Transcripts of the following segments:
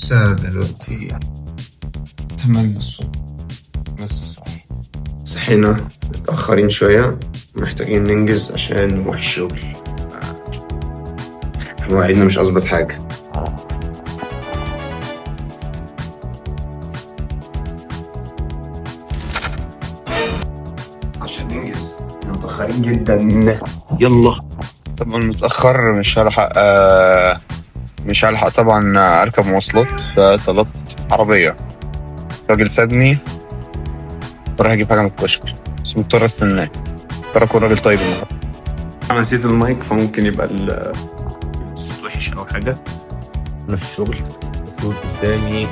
لسه دلوقتي 8 الصبح لسه صاحي. صحينا متأخرين شوية، محتاجين ننجز عشان نروح الشغل. مواعيدنا مش أظبط حاجة. عشان ننجز متأخرين جدا. يلا طبعا متأخر، مش هلحق طبعا اركب مواصلات، فطلبت عربية. الراجل سابني وراح اجيب حاجة من الكشك، بس مضطر استناه. ترى اكون راجل طيب النهارده. انا نسيت المايك، فممكن يبقى الصوت وحش او حاجة. انا في الشغل، المفروض قدامي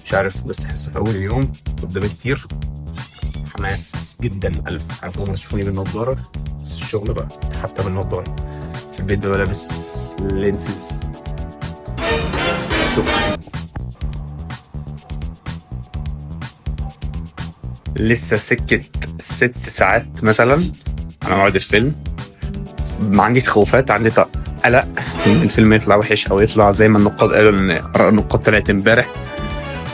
مش عارف، بس حاسس في اول يوم قدامي كتير حماس جدا. عارف هم يشوفوني بالنضارة، بس الشغل بقى حتى بالنضارة. في البيت بقى لابس لينسز. شوف لسه سكة 6 ساعات مثلا انا موعد الفيلم. عندي تخوفات، عندي قلق ان الفيلم يطلع وحش او يطلع زي ما النقاد قالوا، ان اراء النقاد طلعت امبارح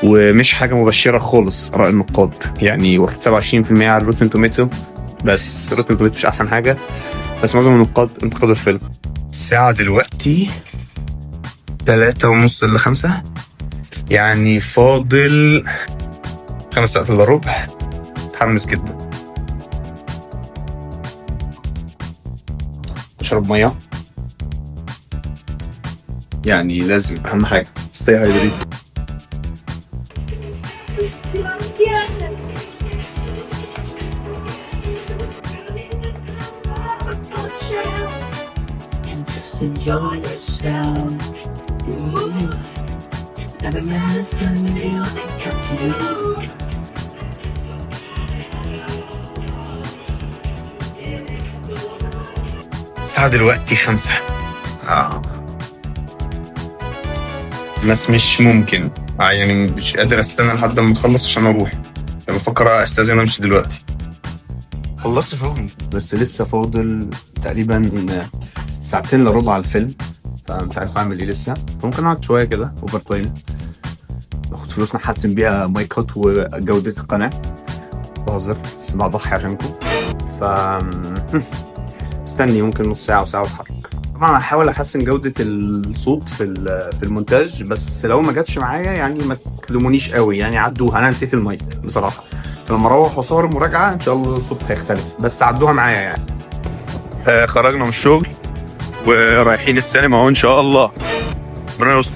ومش حاجة مبشرة خالص. اراء النقاد يعني واخد 27% على روتن توميتو، بس روتن توميتو مش احسن حاجة. بس معظم النقاد انتقدوا الفيلم. الساعة دلوقتي 3:30 إلا 5، يعني فاضل 5 ساعات إلا ربع. متحمس جدا. اشرب ميه، يعني لازم، اهم حاجه stay hydrated. Enjoy yourself. Never miss the music of you. الساعة دلوقتي 5. بس مش ممكن، يعني مش قادر استنى لحد ما اخلص عشان اروح. يعني بفكر استاذن امشي دلوقتي. خلصت شغلي، بس لسه فاضل تقريبا 2 ساعتين إلا ربع على الفيلم، فمش عارف اعمل ايه لسه. ممكن اقعد شويه كده اوفر تايم، ناخد فلوس نحسن بيها مايكات وجوده القناه. بهزر بس بضحي عشانكم. استني ممكن نص ساعه وساعه واتحرك. طبعا هحاول احسن جوده الصوت في المونتاج، بس لو ما جاتش معايا يعني ما تلومونيش قوي، يعني عدوها. انا نسيت المايك بصراحه، لما اروح واصور المراجعه ان شاء الله الصوت هيختلف، بس عدوها معايا يعني. خرجنا من الشغل ورايحين السينما اهو ان شاء الله. ربنا يستر.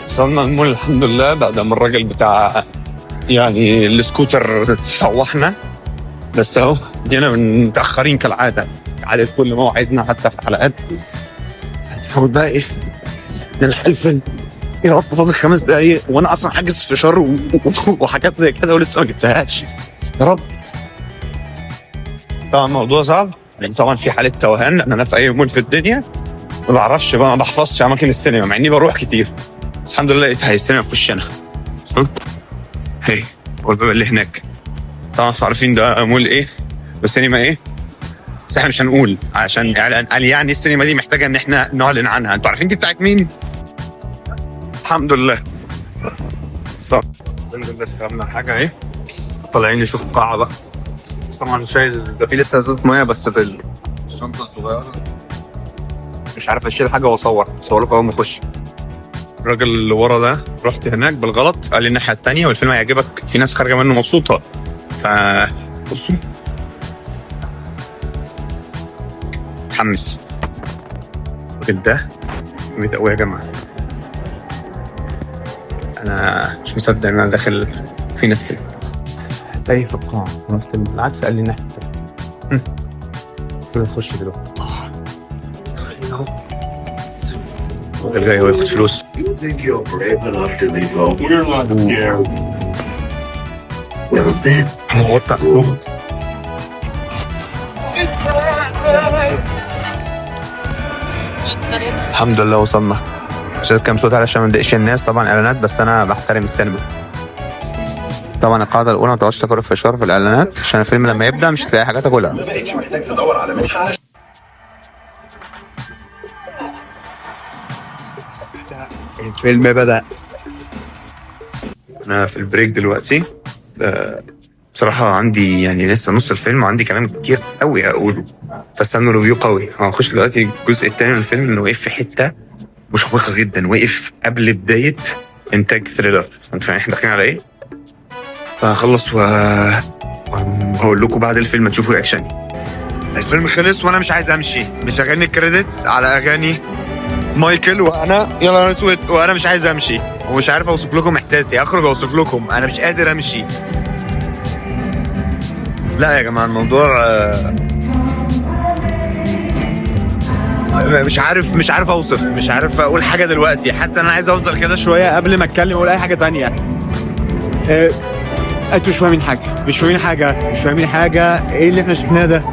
وصلنا المول الحمد لله، بعد ما الراجل بتاع يعني السكوتر تسوحنا. بس اهو جينا متاخرين كالعاده، عادة كل مواعيدنا حتى في الحلقات. هنحاول بقى ايه نلحق الفيلم. يا رب فاضل 5 دقايق وانا اصلا حاجز فشار وحاجات زي كده ولسه ما جبتهاش. يا رب. طبعا الموضوع صعب، لان طبعا في حاله توهان، لان انا في اي مول في الدنيا ما بعرفش بقى، ما بحفظش اماكن السينما مع اني بروح كتير. بس الحمد لله لقيت السينما في وشنا. هي والباب اللي هناك طبعا عارفين ده مول ايه والسينما ايه، بس احنا مش هنقول عشان قال يعني السينما دي محتاجه ان احنا نعلن عنها. انتوا عارفين دي بتاعت مين؟ الحمد لله. صح ننزل بس عملنا حاجه اهي، طالعين نشوف القاعه بقى. بس طبعا شايل ده في لسه ازازه ميه بس في الشنطه الصغيره، مش عارف اشيل حاجه واصور لكم اول ما اخش. الراجل اللي ورا ده رحت هناك بالغلط، قال لي الناحيه الثانيه والفيلم هيعجبك، في ناس خارجه منه مبسوطه. بصوا متحمس. الراجل ده جامد قوي يا جماعه. انا مش مصدق ان انا داخل في ناس كده. تايه في القاعه، رحت بالعكس قال لي الناحيه الثانيه. المفروض اخش دلوقتي. خلينا اهو. الراجل جاي هو ياخد فلوس. الحمد لله وصلنا. عشان كام صوت علشان ما نضايقش الناس، طبعا اعلانات بس انا بحترم السينما. طبعا القاعده الاولى ما تقعدش تاكل الفشار في الاعلانات، عشان الفيلم لما يبدا مش هتلاقي حاجه تاكلها. محتاج تدور على منحة. الفيلم بدأ. أنا في البريك دلوقتي. بصراحة عندي يعني لسه نص الفيلم وعندي كلام كتير قوي أقوله، فاستنوا ريفيو قوي. هنخش دلوقتي الجزء التاني من الفيلم اللي وقف في حتة مشوقة جدا، وقف قبل بداية إنتاج ثريلر. أنتوا فاهمين إحنا داخلين على إيه؟ فهخلص وهقول لكم بعد الفيلم تشوفوا رياكشني. الفيلم خلص وأنا مش عايز أمشي، مشغلني الكريدتس على أغاني مايكل وانا يلا اسود، وانا مش عايز امشي ومش عارف اوصف لكم احساسي. اخرج اوصف لكم انا مش قادر امشي. لا يا جماعه الموضوع مش عارف اوصف، مش عارف اقول حاجه دلوقتي. حاسس ان انا عايز افضل كده شويه قبل ما اتكلم اقول اي حاجه تانية. انتوا مش فاهمين حاجه. ايه اللي احنا شفناه ده؟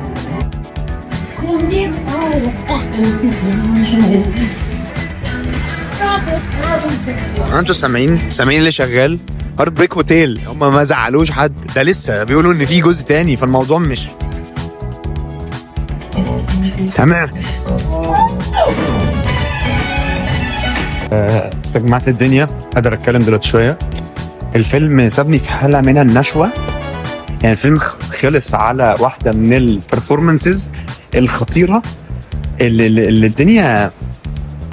انتوا سامعين اللي شغال؟ هارت بريك هوتيل. هم ما زعلوش حد، ده لسه بيقولوا ان في جزء تاني، فالموضوع مش سامع. استجمعت الدنيا، قادر اتكلم دلوقتي شويه. الفيلم سابني في حاله من النشوه، يعني الفيلم خلص على واحده من البرفورمانسز الخطيره اللي الدنيا.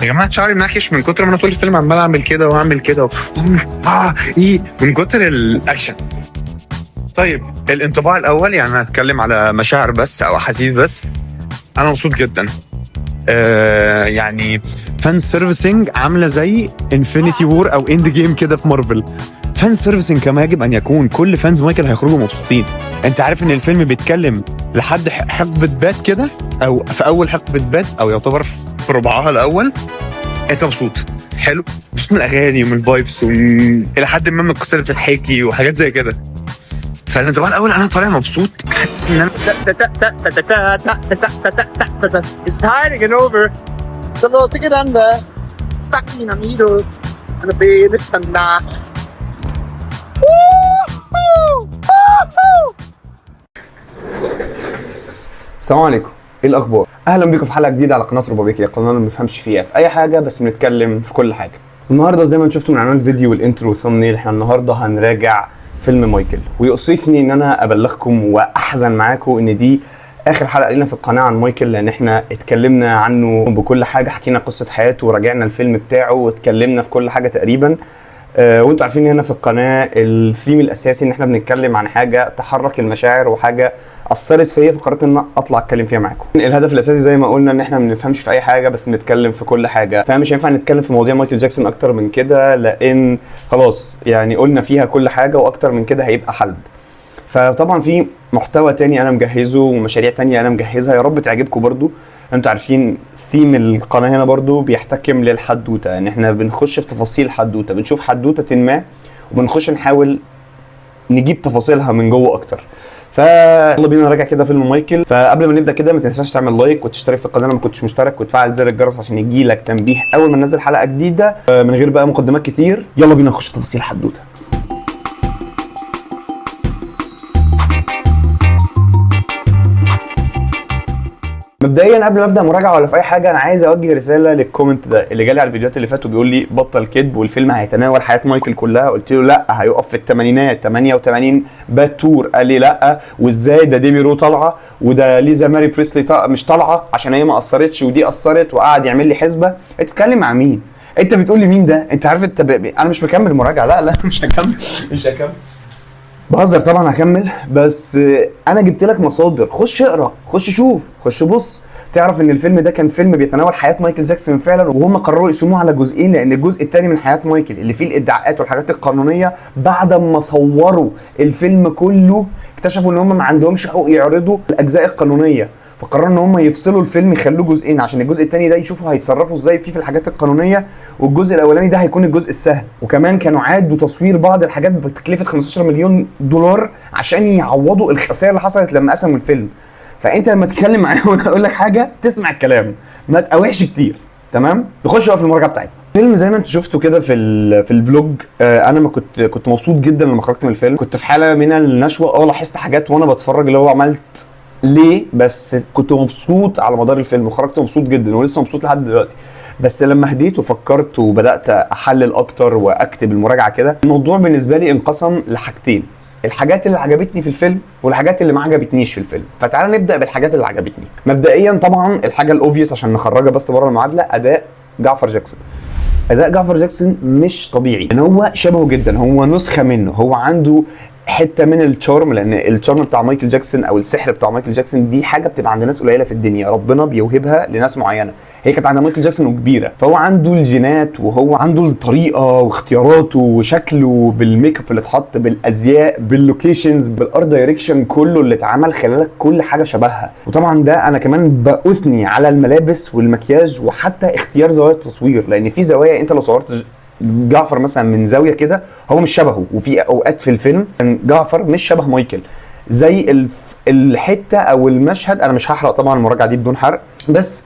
يا جماعه شعري مناكش من كتر ما انا طول الفيلم عمال اعمل كده واعمل كده من كتر الاكشن. طيب الانطباع الاول، يعني انا هتكلم على مشاعر بس او احاسيس بس. انا مبسوط جدا. يعني فان سيرفيسنج عامله زي انفينيتي وور او اند جيم كده في مارفل. فان سيرفيسنج كما يجب ان يكون. كل فانز مايكل هيخرجوا مبسوطين. انت عارف ان الفيلم بيتكلم لحد حقبه بات كده، او في اول حقبه بات، او يعتبر في ربعها الاول. انت مبسوط حلو، مبسوط من الاغاني ومن الفايبس الى حد ما من القصه اللي بتتحكي وحاجات زي كده. فالانطباع الاول انا طالع مبسوط، حاسس ان انا It's tiring and over. Så låt det grande. Stack dina midor. Han är benestanna. السلام عليكم، ايه الاخبار؟ اهلا بيكم في حلقه جديده على قناه ربابيكي، القناه اللي ما بنفهمش فيها في اي حاجه بس بنتكلم في كل حاجه. النهارده زي ما انتم شفتوا من عنوان الفيديو والانترو والثامنيل، احنا النهارده هنراجع فيلم مايكل. ويؤسفني ان انا ابلغكم واحزن معاكم ان دي اخر حلقه لينا في القناه عن مايكل، لان احنا اتكلمنا عنه بكل حاجه، حكينا قصه حياته وراجعنا الفيلم بتاعه واتكلمنا في كل حاجه تقريبا. وانتوا عارفين هنا في القناه الثيم الاساسي ان احنا بنتكلم عن حاجه تحرك المشاعر وحاجه اثرت فيا، فقررت ان انا اطلع اتكلم فيها معاكم. الهدف الاساسي زي ما قلنا ان احنا ما بنفهمش في اي حاجه بس نتكلم في كل حاجه، فمش هينفع نتكلم في مواضيع مايكل جاكسون اكتر من كده، لان خلاص يعني قلنا فيها كل حاجه واكتر من كده هيبقى حلب. فطبعا في محتوى تاني انا مجهزه ومشاريع تانية انا مجهزها، يا رب تعجبكم برضو. انتوا عارفين ثيم القناه هنا برضو بيحتكم للحدوته، ان احنا بنخش في تفاصيل حدوته، بنشوف حدوته ما وبنخش نحاول نجيب تفاصيلها من جوه اكتر. فيلا بينا نراجع كده فيلم مايكل. فقبل ما نبدا كده ما تنساش تعمل لايك وتشترك في القناه لو ما كنتش مشترك، وتفعل زر الجرس عشان يجيلك تنبيه اول ما ننزل حلقه جديده. من غير بقى مقدمات كتير، يلا بينا نخش في تفاصيل حدوته. مبدئيا قبل ما ابدا مراجعه ولا في اي حاجه، انا عايز اوجه رساله للكومنت ده اللي جالي على الفيديوهات اللي فاتوا بيقول لي بطل كذب والفيلم هيتناول حياه مايكل كلها. قلت له لا، هيقف في الثمانينات 88 باد تور. قال لي لا، وازاي ده ديمي رو طالعه وده ليزا ماري بريسلي مش طالعه عشان هي ما اثرتش ودي اثرت، وقعد يعمل لي حسبه. انت بتتكلم مع مين؟ انت بتقول لي مين ده؟ انت عارف انت انا مش مكمل مراجعه. لا مش هكمل بهزر طبعا، هكمل. بس انا جبت لك مصادر، خش اقرا، خش شوف، خش بص، تعرف ان الفيلم ده كان فيلم بيتناول حياه مايكل جاكسون فعلا، وهم قرروا يقسموه على جزئين، لان الجزء الثاني من حياه مايكل اللي فيه الادعاءات والحاجات القانونيه بعد ما صوروا الفيلم كله اكتشفوا ان هم ما عندهمش حقوق يعرضوا الاجزاء القانونيه، فقرروا ان هم يفصلوا الفيلم يخلوه جزئين عشان الجزء الثاني ده يشوفوا هيتصرفوا ازاي فيه في الحاجات القانونيه، والجزء الاولاني ده هيكون الجزء السهل. وكمان كانوا عادوا تصوير بعض الحاجات بتكلفه 15 مليون دولار عشان يعوضوا الخسائر اللي حصلت لما قسموا الفيلم. فانت لما تتكلم معايا وانا اقول لك حاجه تسمع الكلام، ما تقاوحش كتير. تمام؟ نخش بقى في المراجعه بتاعتنا. فيلم زي ما انتوا شفتوا كده في الفلوج، انا ما كنت مبسوط جدا لما خرجت من الفيلم. كنت في حاله من النشوه، لاحظت حاجات وانا بتفرج اللي هو عملت ليه، بس كنت مبسوط على مدار الفيلم وخرجت مبسوط جدا ولسه مبسوط لحد دلوقتي. بس لما هديت وفكرت وبدات احلل اكتر واكتب المراجعه كده، الموضوع بالنسبه لي انقسم لحاجتين: الحاجات اللي عجبتني في الفيلم والحاجات اللي ما عجبتنيش في الفيلم. فتعالى نبدا بالحاجات اللي عجبتني. مبدئيا طبعا الحاجه الاوفيس عشان نخرجها بس بره المعادله، اداء جعفر جاكسون. اداء جعفر جاكسون مش طبيعي، ان هو شبهه جدا، هو نسخه منه، هو عنده حته من التشارم، لان التشارم بتاع مايكل جاكسون او السحر بتاع مايكل جاكسون دي حاجه بتبقى عند ناس قليله في الدنيا، ربنا بيوهبها لناس معينه. هي كانت عند مايكل جاكسون وكبيره، فهو عنده الجينات وهو عنده الطريقه واختياراته وشكله بالميك اب اللي اتحط، بالازياء، باللوكيشنز، بالارت دايركشن، كله اللي اتعمل خلالك كل حاجه شبهها. وطبعا ده انا كمان باثني على الملابس والمكياج وحتى اختيار زوايا التصوير، لان في زوايا انت لو صورت جعفر مثلا من زاويه كده هو مش شبهه، وفي اوقات في الفيلم جعفر مش شبه مايكل. زي الحته او المشهد، انا مش هحرق طبعا المراجعه دي بدون حرق، بس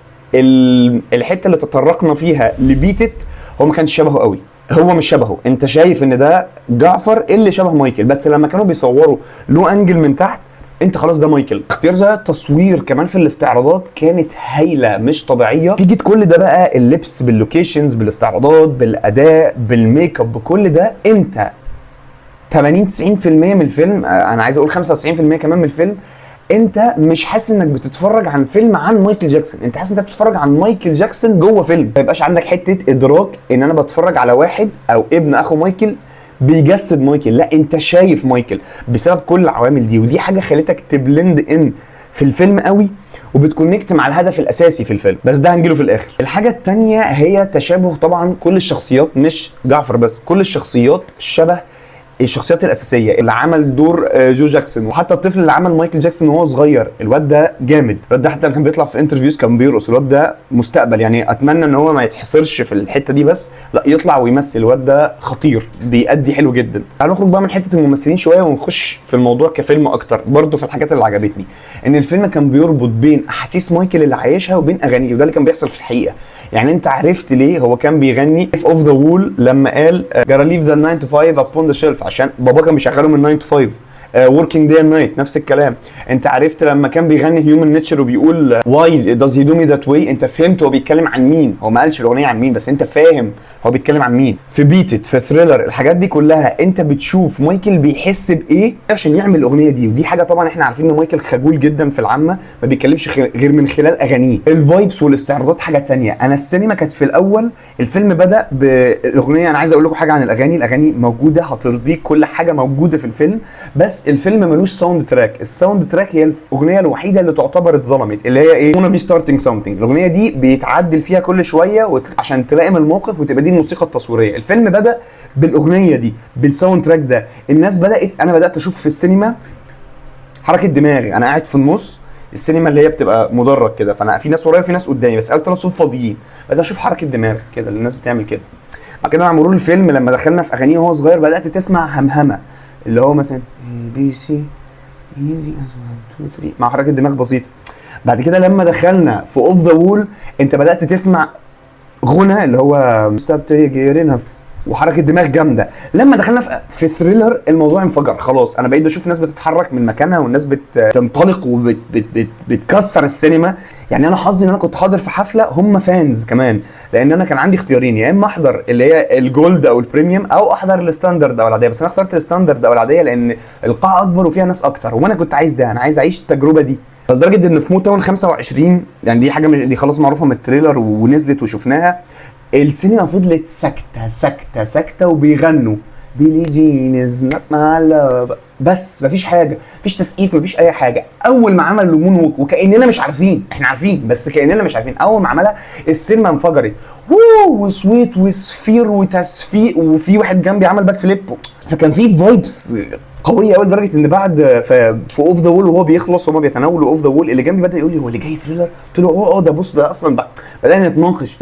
الحته اللي تطرقنا فيها لبيتت هو ما كانش شبهه قوي، هو مش شبهه. انت شايف ان ده جعفر اللي شبه مايكل، بس لما كانوا بيصوروا له انجل من تحت انت خلاص ده مايكل. اختيار زي التصوير كمان في الاستعراضات كانت هايله مش طبيعيه. تيجي كل ده بقى اللبس بالاوكيشنز بالاستعراضات بالاداء بالميك اب بكل ده، انت 80-90% من الفيلم، انا عايز اقول 95% كمان من الفيلم، انت مش حاسس انك بتتفرج عن فيلم عن مايكل جاكسون، انت حاسس انك بتتفرج عن مايكل جاكسون جوه فيلم. ما يبقاش عندك حته ادراك ان انا بتفرج على واحد او ابن اخو مايكل بيجسد مايكل، لا انت شايف مايكل بسبب كل العوامل دي، ودي حاجه خلتك تبلند ان في الفيلم قوي وبتكونكت مع الهدف الاساسي في الفيلم، بس ده هنجيله في الاخر. الحاجه الثانيه هي تشابه طبعا كل الشخصيات، مش جعفر بس، كل الشخصيات شبه الشخصيات الاساسيه اللي عمل دور جو جاكسون، وحتى الطفل اللي عمل مايكل جاكسون وهو صغير، الواد ده جامد. الواد ده حتى كان بيطلع في انترفيوز كان بيرقص، الواد ده مستقبل، يعني اتمنى ان هو ما يتحصرش في الحته دي بس، لا يطلع ويمثل، الواد ده خطير بيأدي حلو جدا. تعالوا نخرج بقى من حته الممثلين شويه ونخش في الموضوع كفيلم اكتر. برضه في الحاجات اللي عجبتني ان الفيلم كان بيربط بين احاسيس مايكل اللي عايشها وبين اغانيه، وده اللي كان بيحصل في الحقيقه. يعني انت عرفت ليه هو كان بيغني If of the Wall لما قال gotta leave the 9 to 5 upon the shelf، عشان بابا كان بيشغله من 9 to 5. working day and night نفس الكلام. انت عرفت لما كان بيغني human nature وبيقول why does he do me that way، انت فهمت هو بيتكلم عن مين، هو ما قالش الاغنيه عن مين بس انت فاهم هو بيتكلم عن مين. في بيتت، في ثريلر، الحاجات دي كلها انت بتشوف مايكل بيحس بايه عشان يعمل الاغنيه دي، ودي حاجه طبعا احنا عارفين ان مايكل خجول جدا في العامه، ما بيتكلمش غير من خلال اغانيه. الفايبس والاستعراضات حاجه ثانيه. انا السينما كانت في الاول، الفيلم بدا بالاغنيه، انا عايز اقول لكم حاجه عن الاغاني، الاغاني موجوده هترضيك، كل حاجه موجوده في الفيلم، بس الفيلم ملوش ساوند تراك. الساوند تراك هي الاغنيه الوحيده اللي تعتبر اتظلمت، اللي هي ايه، wanna be starting something. الاغنيه دي بيتعدل فيها كل شويه عشان تلائم الموقف وتبقى دي الموسيقى التصويريه. الفيلم بدا بالاغنيه دي، بالساوند تراك ده. الناس بدات، انا بدات اشوف في السينما حركه دماغي، انا قاعد في النص، السينما اللي هي بتبقى مدرج كده، فانا في ناس ورايا وفي ناس قدامي، بس قلت انا صوت فاضيين، بدات اشوف حركه دماغ كده، الناس بتعمل كده. بعد كده مع مرور الفيلم لما دخلنا في اغانيه وهو صغير بدات تسمع همهمه، اللي هو مثلا بي سي ايزي 1 2 3 مع حركه دماغ بسيطه. بعد كده لما دخلنا في اوف ذا وول انت بدات تسمع غنى اللي هو ستوب تيجي وحركه دماغ جامده. لما دخلنا في ثريلر الموضوع انفجر خلاص، انا بقيت بشوف ناس بتتحرك من مكانها والناس بتنطلق وبتكسر السينما. يعني انا حظي ان انا كنت حاضر في حفله هم فانز كمان، لان انا كان عندي اختيارين، يا اما احضر اللي هي الجولد او البريميوم او احضر الستاندرد او العاديه، بس انا اخترت الستاندرد او العاديه لان القاعه اكبر وفيها ناس اكتر، وانا كنت عايز ده، انا عايز اعيش التجربه دي. لدرجه ان في موتاون 25 يعني دي حاجه دي خلاص معروفه من التريلر ونزلت وشفناها، السينما فضلت ساكته ساكته ساكته وبيغنوا بيلي جين از نوت ماي لاف، بس مفيش حاجه، مفيش تسقيف، مفيش اي حاجه. اول ما عمل لمون ووك وكاننا مش عارفين، احنا عارفين بس كاننا مش عارفين، اول ما عملها السينما انفجرت، وسويت وسفير وتصفيق، وفي واحد جنبي عمل باك فليب، فكان في فايبس قويه قوي لدرجه ان بعد في اوف ذا وول وهو بيخلص وهما بيتناولوا اوف ذا وول، اللي جنبي بدا يقول لي هو اللي جاي ثريلر، قلت له ده بص ده اصلا بقى بدانا نتناقش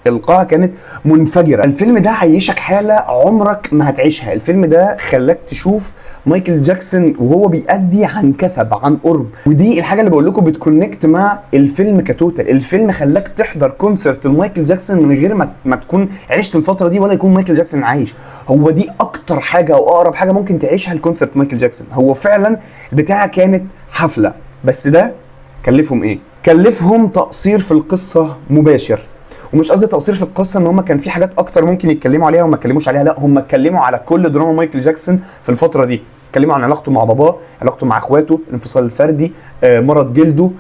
القاعه كانت منفجره. الفيلم ده عيشك حاله عمرك ما هتعيشها. الفيلم ده خلاك تشوف مايكل جاكسون وهو بيأدي عن كثب، عن قرب، ودي الحاجه اللي بقول لكم بتكونكت مع الفيلم كتوتال. الفيلم خلاك تحضر كونسرت لمايكل جاكسون من غير ما تكون عشت الفتره دي ولا يكون مايكل جاكسون عايش. هو دي اكتر حاجه او اقرب حاجه ممكن تعيشها الكونسرت مايكل جاكسون. هو فعلا البتاعه كانت حفله، بس ده كلفهم ايه؟ كلفهم تقصير في القصه مباشر. ومش قصدي تقصير في القصه ان هم كان في حاجات اكتر ممكن يتكلموا عليها وما اتكلموش عليها، لا هم اتكلموا على كل دراما مايكل جاكسون في الفتره دي. اتكلموا عن علاقته مع باباه، علاقته مع اخواته، الانفصال الفردي، مرض جلده،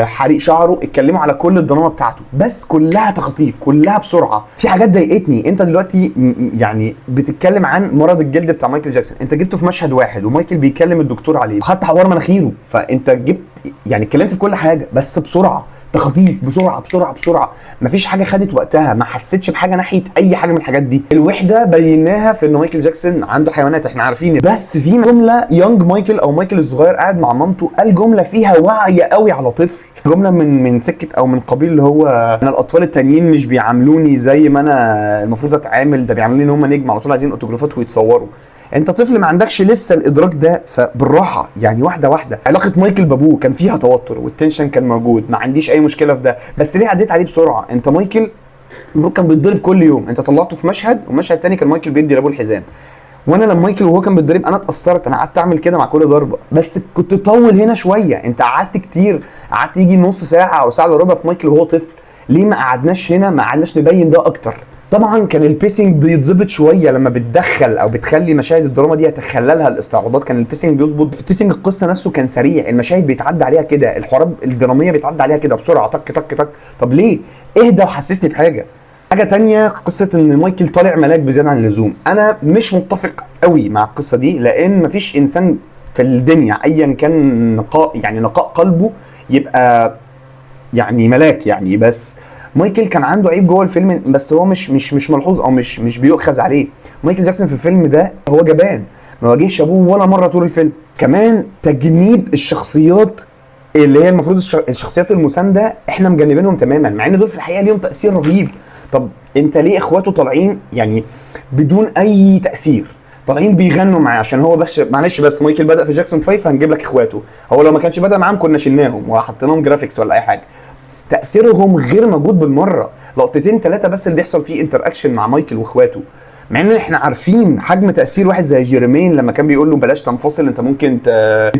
حريق شعره. اتكلموا على كل الدراما بتاعته، بس كلها تخطيف، كلها بسرعه. في حاجات ضايقتني. انت دلوقتي يعني بتتكلم عن مرض الجلد بتاع مايكل جاكسون، انت جبته في مشهد واحد ومايكل بيكلم الدكتور عليه، حتى حوار مناخيره، فانت جبت يعني اتكلمت في كل حاجه بس بسرعه، تخطيف، بسرعه بسرعه بسرعه. مفيش حاجه خدت وقتها، ما حسيتش بحاجه ناحيه اي حاجه من الحاجات دي. الوحده بيناها في ان مايكل جاكسون عنده حيوانات، احنا عارفين، بس في جمله يونج مايكل او مايكل الصغير قاعد مع مامته قال جمله فيها وعي قوي على طفل، جمله من سكه او من قبيل اللي هو انا الاطفال التانيين مش بيعاملوني زي ما انا المفروض اتعامل، ده بيعاملوني ان هم نجم على طول عايزين اوتوجرافات ويتصوروا. انت طفل ما عندكش لسه الادراك ده، فبالراحه يعني واحده واحده. علاقه مايكل بابوه كان فيها توتر والتنشن كان موجود، ما عنديش اي مشكله في ده، بس ليه عديت عليه بسرعه؟ انت مايكل المفروض كان بيتضرب كل يوم، انت طلعته في مشهد ومشهد تاني كان مايكل بيدي لابوه الحزام. وانا لما مايكل وهو كان بيتضرب انا اتاثرت، انا قعدت اعمل كده مع كل ضربه، بس كنت طول هنا شويه. انت قعدت كتير، قعدت يجي نص ساعه او ساعه الا ربع في مايكل وهو طفل، ليه ما قعدناش هنا، ما قعدناش نبين ده اكتر؟ طبعا كان البيسنج بيتظبط شويه لما بتدخل او بتخلي مشاهد الدراما دي يتخللها الاستعراضات، كان البيسنج بيظبط، بس بيسنج القصه نفسه كان سريع، المشاهد بيتعدى عليها كده، الحوارات الدراميه بيتعدى عليها كده بسرعه، تك تك تك. طب ليه؟ اهدى وحسسني بحاجه. حاجه تانية، قصه ان مايكل طالع ملاك بزياده عن اللزوم، انا مش متفق قوي مع القصه دي، لان مفيش انسان في الدنيا ايا كان نقاء قلبه يبقى يعني ملاك يعني. بس مايكل كان عنده عيب جوه الفيلم، بس هو مش ملحوظ او مش بيؤخذ عليه. مايكل جاكسون في الفيلم ده هو جبان، ما واجهش ابوه ولا مره طول الفيلم. كمان تجنيب الشخصيات اللي هي المفروض الشخصيات المسانده احنا مجنبينهم تماما، مع ان دول في الحقيقه ليهم تاثير رهيب. طب انت ليه اخواته طالعين يعني بدون اي تاثير، طالعين بيغنوا معاه عشان هو بس معلش، بس مايكل بدا في جاكسون 5 هنجيب لك اخواته، هو لو ما كانش بدا معاهم كنا شلناهم وحطيناهم جرافيكس ولا اي حاجه. تاثيرهم غير موجود بالمره، لقطتين ثلاثه بس اللي بيحصل فيه انتر اكشن مع مايكل واخواته، مع ان احنا عارفين حجم تاثير واحد زي جيرمين لما كان بيقول له بلاش تنفصل انت ممكن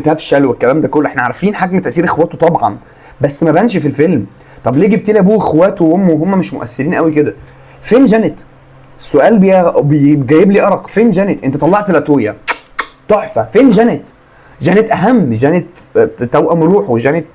تفشل والكلام ده كله، احنا عارفين حجم تاثير اخواته طبعا، بس ما بانش في الفيلم. طب ليه جبت لي ابوه واخواته وامه وهم مش مؤثرين قوي كده؟ فين جانيت؟ السؤال جايب لي ارق. فين جانيت؟ انت طلعت لاتويا تحفه، فين جانيت؟ جانيت اهم، جانيت توأم روحه، وجانيت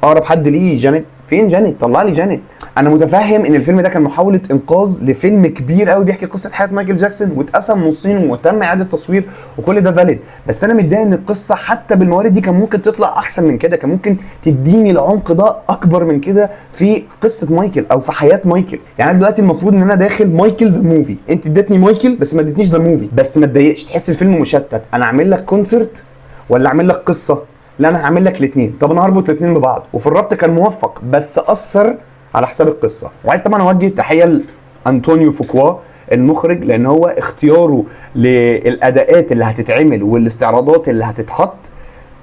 اقرب حد ليه. جانيت فين؟ جانيت طلع لي جانيت. انا متفهم ان الفيلم ده كان محاوله انقاذ لفيلم كبير قوي بيحكي قصه حياه مايكل جاكسون واتقسم نصين وتم اعاده تصوير وكل ده فاليد، بس انا متضايق ان القصه حتى بالموارد دي كان ممكن تطلع احسن من كده، كان ممكن تديني العمق ده اكبر من كده في قصه مايكل او في حياه مايكل. يعني دلوقتي المفروض ان انا داخل مايكل ذا موفي، انت اديتني مايكل بس ما اديتنيش ذا موفي، بس ما تضايقش تحس الفيلم مشتت. انا اعمل لك كونسرت ولا اعمل لك قصه؟ لا انا هعمل لك الاثنين. طب انا هربط الاثنين ببعض، وفي الربط كان موفق بس اثر على حساب القصه. وعايز طبعا اوجه تحيه لانطونيو فوكوا المخرج، لان هو اختياره للاداءات اللي هتتعمل والاستعراضات اللي هتتحط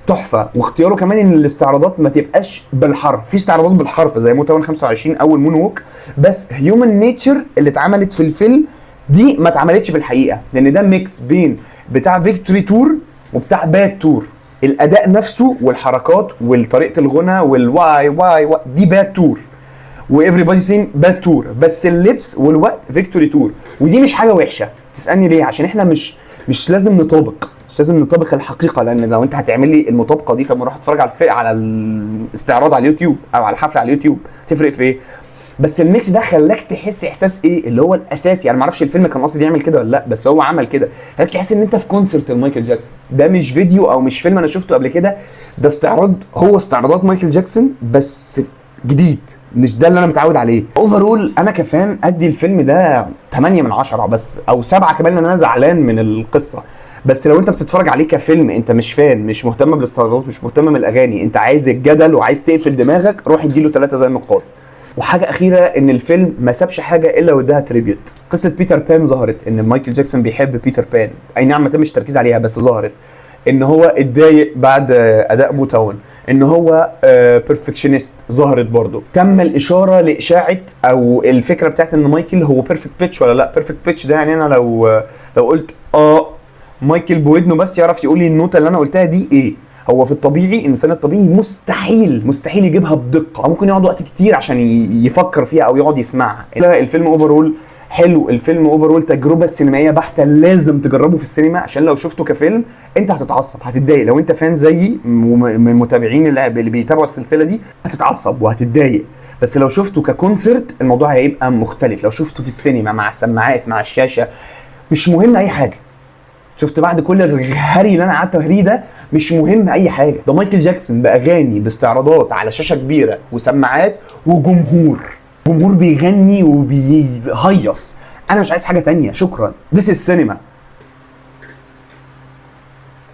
تحفه، واختياره كمان ان الاستعراضات ما تبقاش بالحرف، في استعراضات بالحرف زي موتى 25 اول مون ووك، بس هيومن نيتشر اللي اتعملت في الفيلم دي ما اتعملتش في الحقيقه، لان ده ميكس بين بتاع فيكتوري تور وبتاع باد تور. الاداء نفسه والحركات وطريقه الغنى والواي واي واي دي باد تور، وإيفريبادي سين باد تور، بس اللبس والوقت فيكتوري تور. ودي مش حاجه وحشه. تسالني ليه؟ عشان احنا مش لازم نطابق الحقيقه، لان لو انت هتعمل لي المطابقه دي طب ما اروح اتفرج على الاستعراض على اليوتيوب او على الحفله على اليوتيوب، تفرق في ايه؟ بس الميكس ده خلاك تحس احساس ايه اللي هو الاساسي. يعني ما اعرفش الفيلم كان قاصد يعمل كده ولا لا، بس هو عمل كده، خلاك تحس ان انت في كونسرت لمايكل جاكسون. ده مش فيديو او مش فيلم انا شفته قبل كده، ده استعراض، هو استعراضات مايكل جاكسون بس جديد، مش ده اللي انا متعود عليه. اوفرول انا كفان ادي الفيلم ده 8 من 10 بس، او 7 كمان، لان انا زعلان من القصه. بس لو انت بتتفرج عليه كفيلم، انت مش فان، مش مهتم بالاستعراضات، مش مهتم بالاغاني، انت عايز الجدل وعايز تقفل دماغك، روح اديله 3 زي النقاد. وحاجه اخيره ان الفيلم ما سابش حاجه الا واداها تريبيوت. قصه بيتر بان ظهرت ان مايكل جاكسون بيحب بيتر بان، اي نعم ما تمش تركيز عليها بس ظهرت. ان هو اتضايق بعد اداء موتاون، ان هو بيرفكشنست ظهرت برضو. تم الاشاره لاشاعه او الفكره بتاعت ان مايكل هو بيرفكت بيتش ولا لا. بيرفكت بيتش ده يعني انا لو قلت مايكل بودنه بس يعرف يقول لي النوتة اللي انا قلتها دي ايه. هو في الطبيعي الانسان الطبيعي مستحيل يجيبها بدقه، او ممكن يقعد وقت كتير عشان يفكر فيها او يقعد يسمعها. الفيلم اوفرول حلو، الفيلم اوفرول تجربه سينمائيه بحته، لازم تجربه في السينما عشان لو شفته كفيلم انت هتتعصب هتتضايق. لو انت فان زيي من المتابعين اللي بيتابعوا السلسله دي هتتعصب وهتتضايق، بس لو شفته ككونسرت الموضوع هيبقى مختلف. لو شفته في السينما مع السماعات مع الشاشه مش مهم اي حاجه. شفت بعد كل الهري اللي انا قعدت اهريه ده مش مهم اي حاجه. ده مايكل جاكسون باغاني باستعراضات على شاشه كبيره وسماعات وجمهور بيغني وبيهيص. انا مش عايز حاجه تانية، شكرا. This is السينما.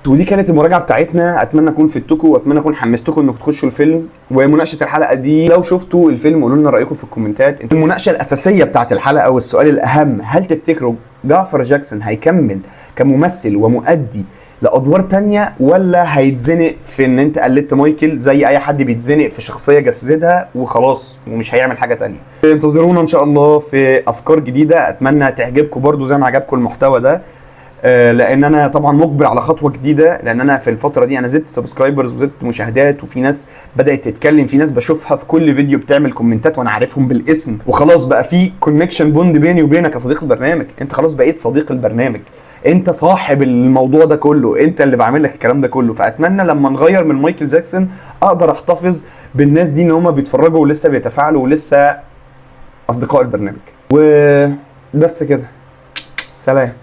ودي كانت المراجعه بتاعتنا، اتمنى اكون فدتكم واتمنى اكون حمستكم انكم تخشوا الفيلم. ومناقشه الحلقه دي لو شفتوا الفيلم قولوا لنا رايكم في الكومنتات. المناقشه الاساسيه بتاعت الحلقه والسؤال الاهم، هل تفتكروا جعفر جاكسون هيكمل كممثل ومؤدي لادوار تانية ولا هيتزنق في ان انت قلدت مايكل زي اي حد بيتزنق في شخصيه جسدها وخلاص ومش هيعمل حاجه تانية؟ انتظرونا ان شاء الله في افكار جديده، اتمنى تعجبكم برضو زي ما عجبكم المحتوى ده. لان انا طبعا مقبل على خطوه جديده، لان انا في الفتره دي انا زدت سبسكرايبرز وزدت مشاهدات، وفي ناس بدات تتكلم، في ناس بشوفها في كل فيديو بتعمل كومنتات وانا عارفهم بالاسم، وخلاص بقى في كونكشن بوند بيني وبينك يا صديق البرنامج. انت خلاص بقيت صديق البرنامج، انت صاحب الموضوع ده كله، انت اللي بعمل لك الكلام ده كله. فاتمنى لما نغير من مايكل جاكسون اقدر احتفظ بالناس دي ان هم بيتفرجوا ولسه بيتفاعلوا ولسه اصدقاء البرنامج. وبس كده، سلام.